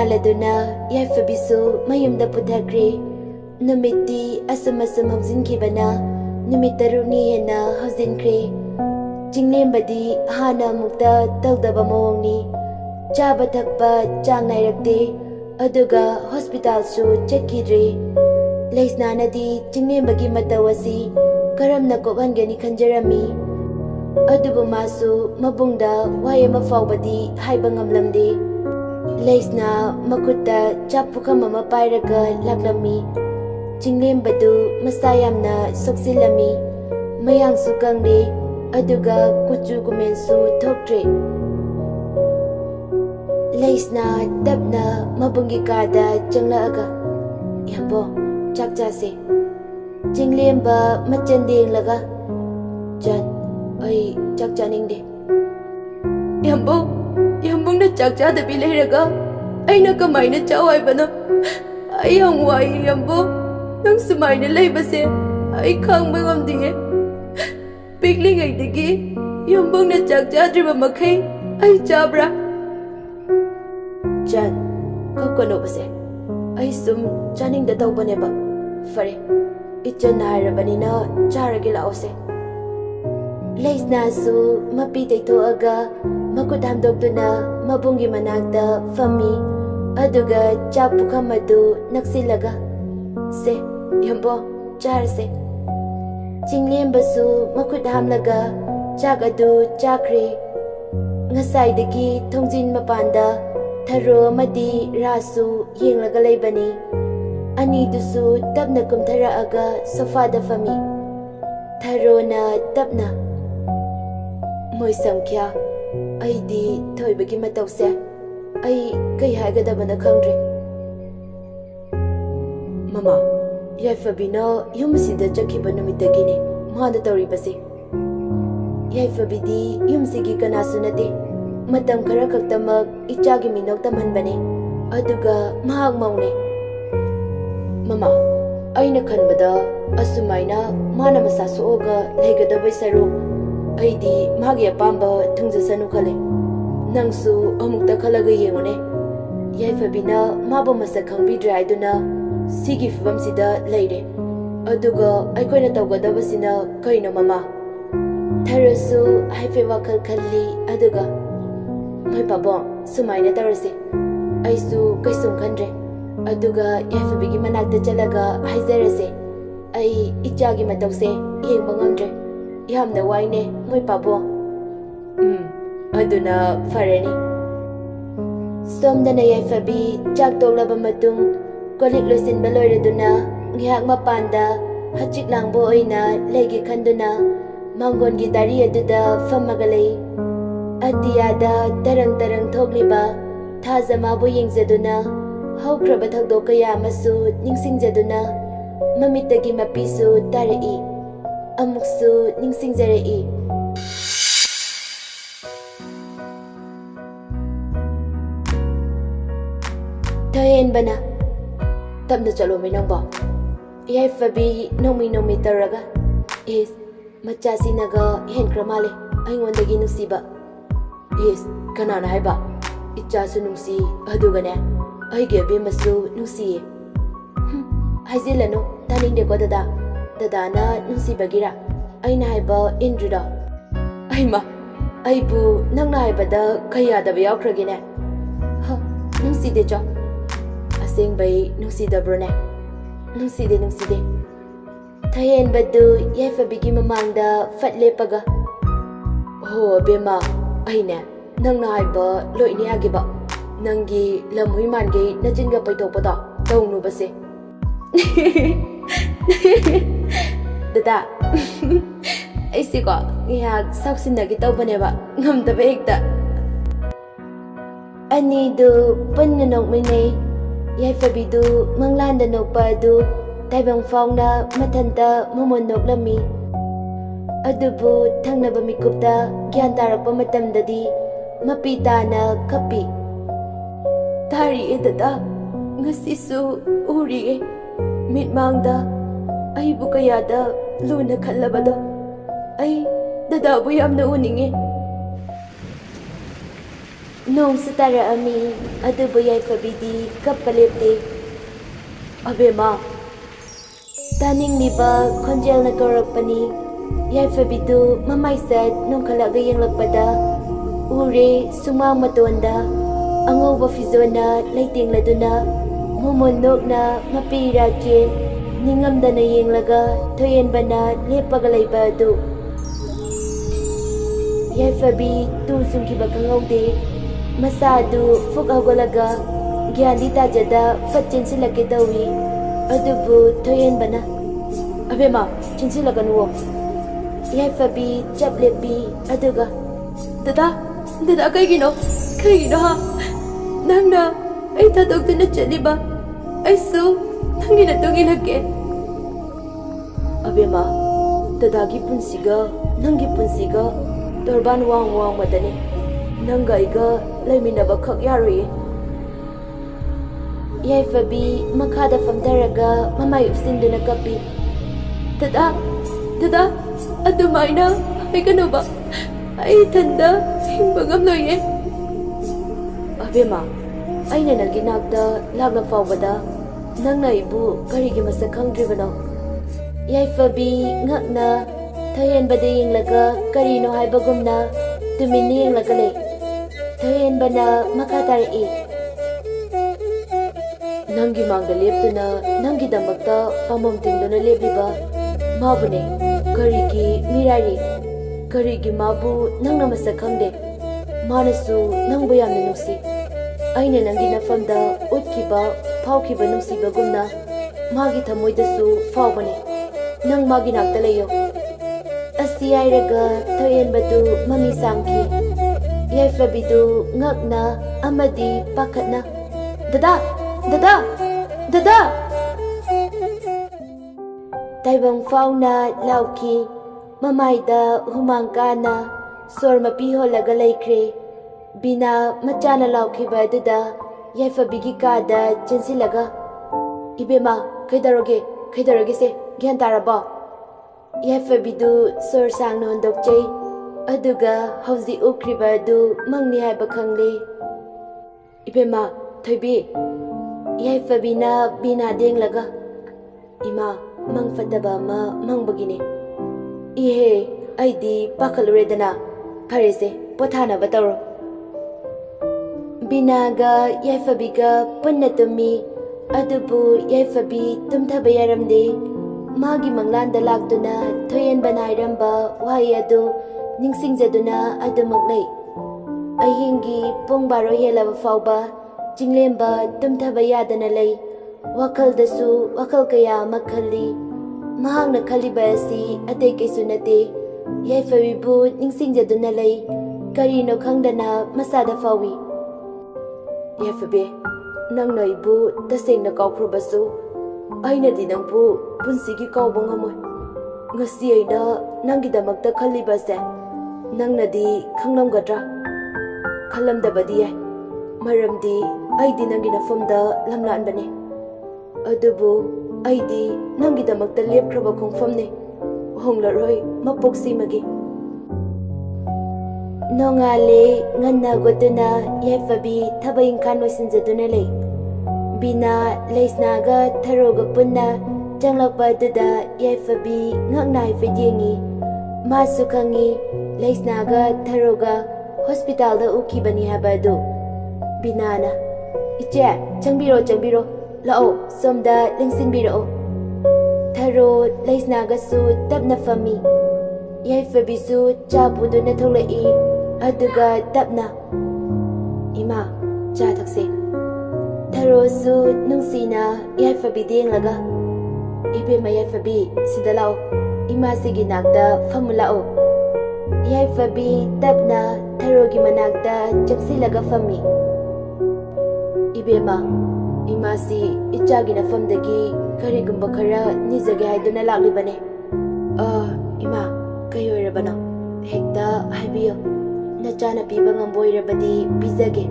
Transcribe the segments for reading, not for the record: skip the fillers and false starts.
Nongaladuna Yaifabisu Mayamda Puthakre Numiti Asumasum Hauzinkibana Numitaruni Hena Hauzinkre Jinglembadi Hana Mukta Taldaba Mawngni Chaba Thakpa Chang Nairakte Aduga Hospital Su Chetkidre Leisnanadi Jinglembagi Matawasi Karamna Kobhangani Khanjarami Adubu Masu Mabungda Wayama Faubadi Haiba Ngamlamde Leisna Makutta Chappuka Mama Pairaga Laklami Jinglembadu Masayamna Soksilami Mayang Sukangde Aduga Kuchu Gumensu Thoktre Leisna Dabna Mabungi Kada Janglaaga Yambo Chakchase Jinglemba Machandeng Laga Jan Ai Chakchaningde Yambong na chakcha da bileraga Aina kamay na chaway ba na Ay ang way Yambo Nang sumay na laybase Ay kang magamdi Bigling ay digi Yambong na chakcha driba makhay Ay chabra Jan Kakano base Ay sum chaning da daw ba neba Fare Itchan na harabani na charagila ose Leisna su mapitay to aga Makudhamdogduna mabungi managda fami Aduga chapuka madu naksilaga Se Yambo charse Jinglembasu makudhamlaga Chagadu chakre Ngasaydagi thongjin mapanda Tharo amadi rasu yenglaga laybani Anidusu tapna kumtharaaga sofada fami Tharo na tapna Moy samkya Aidi Thoibigi matawse Ay kay hagadabana khangdre Mama Yaifabina yumsida chakhiba numitagini Manda tawribase Yaifabidi yumsigi kanasu nate Matam khara khaktamak ichagi minok tamhanbane Aduga mahag maune Mama Aina khanbada Asumaina mana masa suoga Laigadabai saru Aidi magi apamba thungjasanu khale Nangsu amukta khalaga yengone Yaifabina mabo masa khangbidra aiduna Sigi fibamsida leire Aduga aikoina tawgadabasina kaino mama Tharasu haife wakhal khalli aduga Mai pabo sumaina tarase Aisu kaisum khandre Aduga Yaifabigi manakta chalaga haizarase Ai ichagi matawse yengba ngamdre Yamna waine moy pabo Aduna farani Somdana Yaifabi chak toglaba matung Kolik losinba loiraduna Ngihak mapanda Hachik langbo oina legi khanduna Mangongi dari aduda famagalay Atiyada tarang-tarang thogliba Thazamabu yengzaduna Hawkraba thagdo kaya masu ningsingjaduna Mamitagi mapisu tarai Amuksu ningsingzarai Thayen bana Tapna chalo may nangba Yaifabi nomi taraga Is Machasi naga henkramale Aingondagi nusiba Is kanana haiba Ichasu nungsi adugane Aige bimasu nungsiye Haizilano taningde ko dada Dadana nungsibagira Aina haiba indruda Aima Aibu nangna haibada kayadaba yaukragine Ha nungside cho Asing bay nungsidabrone Nungside Thayen badu Yaifabigi mamangda fatlepaga Ho bema Aine nangna haiba loini agiba Nangi lamhui mangi nachinga paitokpada Taungnu base Dada Aisi ko Ngihak saksinagi tawbaneba Ngamdaba hekta Anidu Pannanok minay Yaifabidu Manglanda nokpa adu Taibang fauna Matanta Mumonok lami Adubu Thangnaba mikupta Gyan tarakpa matamdadi Mapitana kapi Tari dada Ngasisu uri Mitmangda Aibu kayada Luna khalabado Ay dadabu yamna uningi Nongsu tara'ami adubu yaifabidi kappa lepte. Abema taningliba khonjelna kaurakpani. Yaifabidu mamaisat nongkhalaga yenglakpada ure sumang matonda angauba fizona leitengladuna momondokna mapira chen ningamdana yenglaga thoyenbana lepaga leiba adu. Yaifabi tu sungkiba khangaude masadu fuk hagolaga gyandi tajada fatchensilake tawi adubu thoyenbana. Abema chinsilaganuwo. Yaifabi chaplepi aduga dada kaigino ha nangna ai thadokduna chaliba aisu nangi natungilake. Abema dadagi punsiga nangi punsiga torban wang madani nanga iga laiminaba khak yaroye. Yaifabi makhada famdaraga mamai upsinduna kapi dada adumaina haiganoba ai thanda hingba ngamloye. Abema aina nangi nakda lagla fawbada nangna ibu karigi masak khangdribano. Yaifabi ngakna thoyenbada yenglaga karino haibagumna tuminni yenglaga lei. Thoyenbana makha tarai nangi mangda leptuna nangi damakta pamam tingduna lepliba mabune karigi mirari karigi mabu nangna masak khangde manasu nangbu yamna nungsi. Aina nangi nafamda utkiba phawkiba nungsibagumna magi thamoidasu fawbane nang magi nakta leyo. Asi airaga thoyenbadu mami sangki. Yaifabidu ngakna amadi pakhatna dada taibang fauna lauki mamaida humangkana sor mapi holaga laikre. Bina machana lankhiba aduda yaifabigi kada chensilaga ibema kaidaroge se gyan taraba. Yaifabidu sor sangna hondokchei aduga hauzi ukriba adu mangni haiba khangle. Ibema thoibi yaifabina bina denglaga ima mangfataba ma mangbagine ihe aidi pakhaluredana pharese pothana bataro. Binaga yaifabiga punna tumi adubu yaifabi tumthaba yaramde magi manglanda laktuna thoyenbana hairamba wahai adu ningsingjaduna adumaklei. Ahingi pung baro helaba fawba jinglemba tumthaba yadana lei. Wakaldasu wakal kaya makhalli mahangna khaliba asi atei kaisu nate. Yaifabibu ningsingjaduna lei karino khangdana masada fawi. Yaifabe nangna ibu tasengna kaukrubasu ainadi nangbu punsigi kauba ngamoi. Ngasi aina nangidamakta khallibase nangnadi khanglamgadra khallamdabadi yai maramdi aidi nangi nafamda lamlanbane adubu aidi nangidamakta lepkraba khongfamne honglaroi mapoksimagi. Nongale nganna goduna yaifabi thaba ingkhan loisinjaduna lei. Bina leisnaga tharoga punna changlakpa aduda yaifabi ngakna haifedengi masu khangi leisnaga tharoga hospitalda ukibani haba adu. Binana iche changbiro lao somda lengsinbiro. Tharo leisnagasu tapna fami. Yaifabisu chapuduna tholai aduga tapna ima cha thakse. Tharosu nungsina yaifabi denglaga ibema yaifabi sida lao ima sigi nakta famulao. Yaifabi tapna tharogi manakta chaksilaga fami. Ibema imasi ichagi nafamdagi karigumba khara nizage haiduna laklibane. Ima kayoirabana hekta haibiyo nachana piba ngamboirabadi bizage.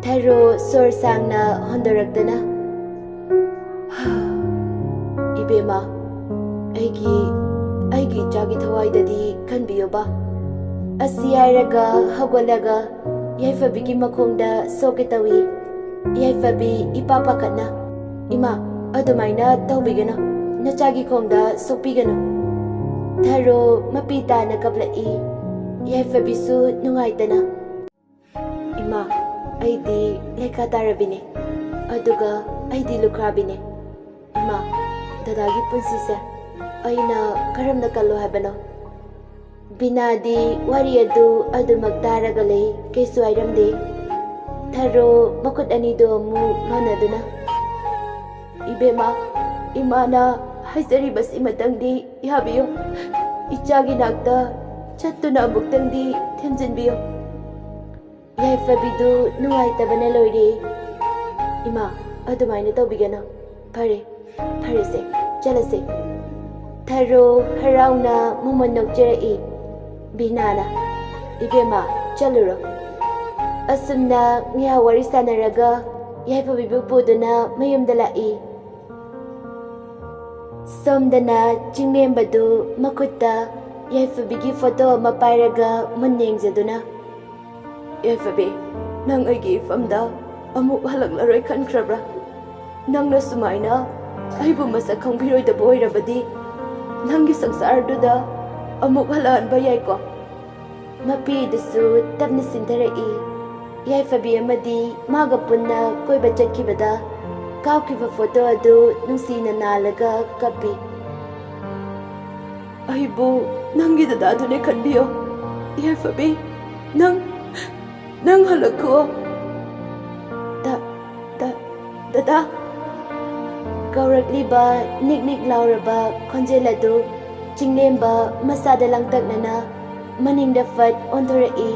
Tharo sor sangna hondoraktana ibema aigi chagi thawaidadi khanbiyoba. Asi hairaga hagolaga Yaifabigi makhongda soke tawi. Yaifabi ipa pakatna. Ima, adumaina taubigano. Nachagi khongda sokpigano. Tharo mapita na kaplai. Yaifabisu nungaitana. Ima, aidi lekha tarabine. Aduga aidi lukrabine. Ima, dadagi punsise. Aina karamna kallo habano. Binadi wari adu magtaraga lay kaysu ayramde. Tharo makut anido mu lonaduna. Ibema, imana haisaribas imatangdi yabiyo. Ichagi nakta chattuna amuktangdi themjinbiyo. Yaifabidu nungaitabana loire. Ima, adumaina tawbigana. Phare, pharese, chalase. Tharo harauna mumonokjerai. Binana, ibema, chaluro. Asumna ngaya wari sanaraga, yaifabibu puduna mayamda lai. Somdana jinglembadu makutta, yaifabigi photo mapairaga munnengzaduna. Yaifabi, nang aigi famda, amuk halaklaroi khankrabra. Nangna sumaina, aibu masak khangpiroi boirabadi, nangi sangsarduda, amuk halaan ba yaiko? Mapidasu tapna sintarai. Yaifabi amadi maga punna koiba chatkibada kaukriba photo adu nungsina nalaga kapi. Aibu nangi dadadune khanbiyo. Yaifabi nang halakko. Dada Kaurakliba nik lauraba khonjeladu chinglemba masada langtaknana maningda fat ontorai.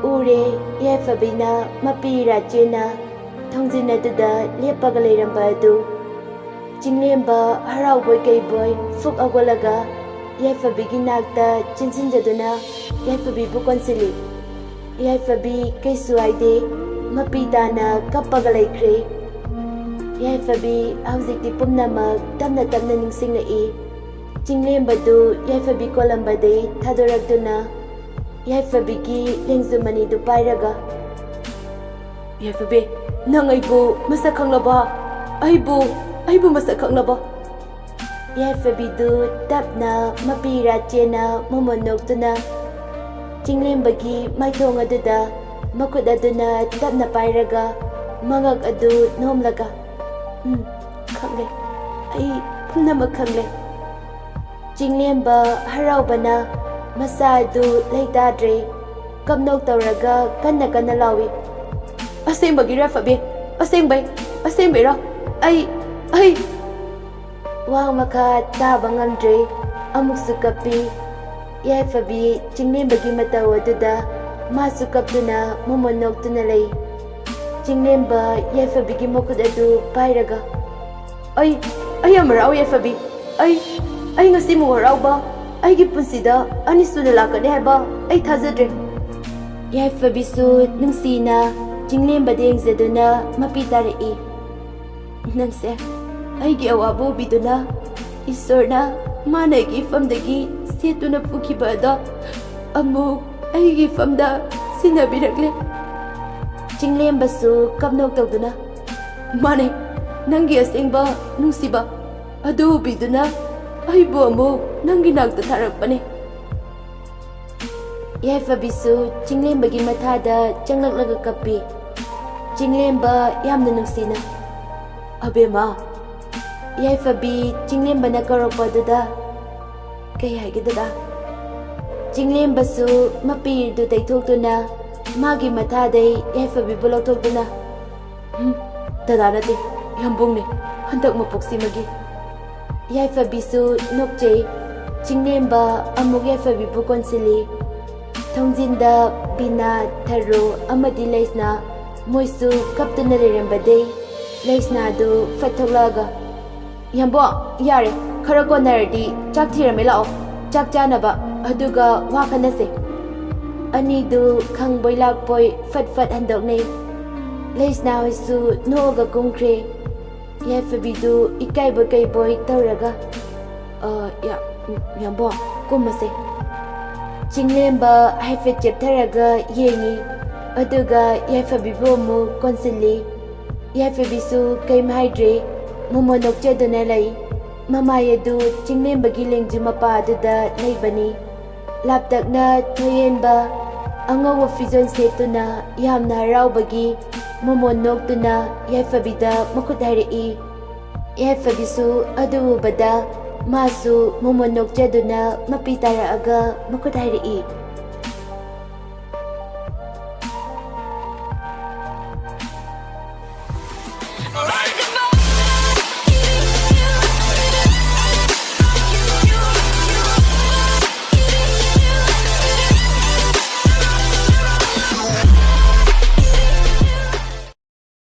Ure yaifabina mapira chena thongjinaduda lepaga leiramba adu chinglemba harauboy kaiboy fuk agwalaga yaifabigi nakta chinsinjaduna yaifabibu konsili. Yaifabi kaisu aide mapitana kappaga laikre. Yaifabi haujikti pumnamak tamna ningsinglai. Chinglembadu yaifabi kolambadai thadorakduna Yaifabigi lengzumani du pairaga. Yaifabi, nang aibu masak khanglaba. Aibu masak khanglaba. Yaifabi du tapna mapira chena momonoktuna. Chinglembagi maithong aduda makut aduna tapna pairaga mangak adu nomlaga. Khangle. Ai pumnamak khangle. Chinglemba haraubana Masadu leitadre kamnok tawraga kanna lawi. Asembagi rafabi, asembay ra. Ai. Wang maka taba ngamdre amuk sukapi. Yaifabi chinglembagi mataw aduda masukaptuna mumonoktuna lay. Chinglemba yaifabigi mokut adu pairaga. Ai amaraw yaifabi. Ai ngasi mo haraw ba? Aigi punsida anisuna lakane haiba ai thajadre. Yaifabisu nungsina chinglemba dengzaduna mapitarai. Nangse aigi awabu biduna isorna managi famdagi setuna pukibada amuk aigi famda sinabirakle. Chinglembasu kapnok tawduna mane nangi asengba nungsiba adu biduna aibu amuk nangi nakta tharakpane. Yaifabisu chinglembagi mathada changlaklaga kapi. Chinglemba yamna nungsina. Abema, Yaifabi chinglembana karoppaduda kay haigidada. Chinglembasu mapirdu taithoktuna magi mathadai Yaifabi bulauthokduna. Dadanate yambungne handak mapoksimagi. Yaifabisu nokjay chinglemba amuk Yaifabibu konsili. Thongjinda bina tharo amadi laisna moisu kaptuna leirambadai. Laisna du fatholaga. Yambo yare khara konaradi chak thirame lao. Chak chanaba aduga wakanase. Ani du khangboi lakpoi fat handokne. Laisna hoisu noga kungkre. Yaifabidu ikaiboy tawraga. Yambo kumase. Chinglemba haifet cheptharaga yengi. Aduga Yaifabibu mu konsili. Yaifabisu kay mahaydre. Mumonokchaduna lay. Mamayadu chinglemba lengju mapaduda laybani. Laptakna Thoyenba. Angawa fizon setuna yamna haraubagi. Mumonokduna Yaifabida makut harai. Yaifabisu adu ubada. Masu mumonokchaduna mapitara aga makut harai.